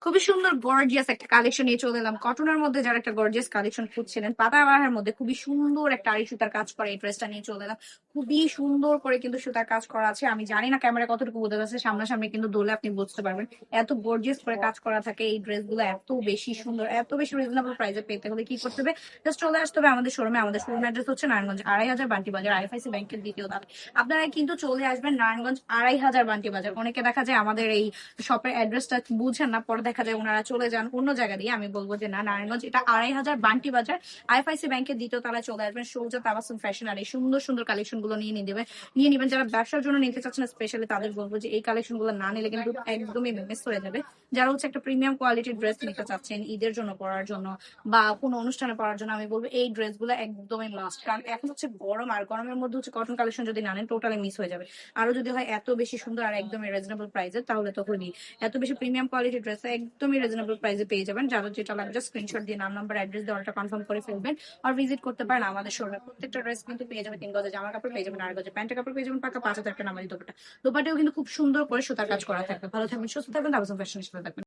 খুবই সুন্দর গর্জিয়াস একটা কালেকশন নিয়ে চলে এলাম। কটনের মধ্যে যারা একটা গর্জিয়াস কালেকশন খুঁজছিলেন, পাতাবাহার মধ্যে খুবই সুন্দর একটা আড়ি সুতার কাজ করা এই ড্রেসটা নিয়ে চলে এলাম। খুবই সুন্দর করে কিন্তু সুতার কাজ করা আছে। আমি জানি না ক্যামেরা কতটুকু বোঝা যাচ্ছে, সামনাসামনি কিন্তু দোলে আপনি বুঝতে পারবেন। এত গর্জিয়াস করে কাজ করা থাকে এই ড্রেস গুলো, এত বেশি সুন্দর, এত বেশি রিজনেবল প্রাইসে পেতে হলে কি করতে হবে? জাস্ট চলে আসতে হবে আমাদের শোরুমে। আমাদের শোরুম অ্যাড্রেস হচ্ছে নারায়ণগঞ্জ ২৫০০ বান্টি বাজার, আইএফআইসি ব্যাংকের দ্বিতীয় ধাপ। আপনারা কিন্তু চলে আসবেন নারায়ণগঞ্জ ২৫০০ বান্টি বাজার। অনেকে দেখা যায় আমাদের এই শপের অ্যাড্রেসটা বুঝেন না, পরে দেখা যায় ওনারা চলে যান অন্য জায়গা দিয়ে। আমি বলবো যে না, নারায়ণগঞ্জ এটা ২৫০০ বান্টি বাজার, আইএফআইসি ব্যাংকের দ্বিতীয় তলায় চলে আসবেন। সৌজা তাবাসসুম ফ্যাশন আর এই সুন্দর সুন্দর কালেকশন গুলো নিয়ে নিবেন। যারা ব্যবসার জন্য নিতে চাচ্ছেন স্পেশালি তাদের বলবো যে এই কালেকশন গুলো না নিলে কিন্তু একদমই মিস হয়ে যাবে। যারা হচ্ছে একটা প্রিমিয়াম কোয়ালিটির ড্রেস নিতে চাচ্ছেন ঈদের জন্য পরার জন্য বা কোনো অনুষ্ঠানে পরার জন্য, আমি বলবো এই ড্রেস গুলো একদমই মাস্ট। কারণ এখন হচ্ছে গরম, আর গরমের মধ্যে হচ্ছে কটন কালেকশন যদি না নেন টোটালি মিস হয়ে যাবে। আরো যদি হয় এত বেশি সুন্দর আর একদমই রিজনেবল প্রাইসে, তাহলে তো হয়নি। এত বেশি প্রিমিয়াম কোয়ালিটির ড্রেস একদমই রিজনেবল প্রাইসে পেয়ে যাবেন। যাদের যেটা লাগবে স্ক্রিনশট দিয়ে নাম নাম্বার অ্যাড্রেস দিয়ে অর্ডারটা কনফার্ম করে ফেলবেন। আর ভিজিট করতে পারেন আমাদের শোরুমে। প্রত্যেকটা ড্রেস কিন্তু পেয়ে যাবেন ৩ গজের জামা কাপড় পেয়ে যাবেন, ৮ গজের প্যান্টের কাপড় পেয়ে যাবেন, পাকা ৫,০০০ টাকা নামাজি দোপাট্টা। দোপাট্টাও কিন্তু খুব সুন্দর করে সুতার কাজ করা থাকবে। ভালো থাকবেন, সুস্থ থাকবেন, তাবসুম ফ্যাশনের সাথে থাকবেন।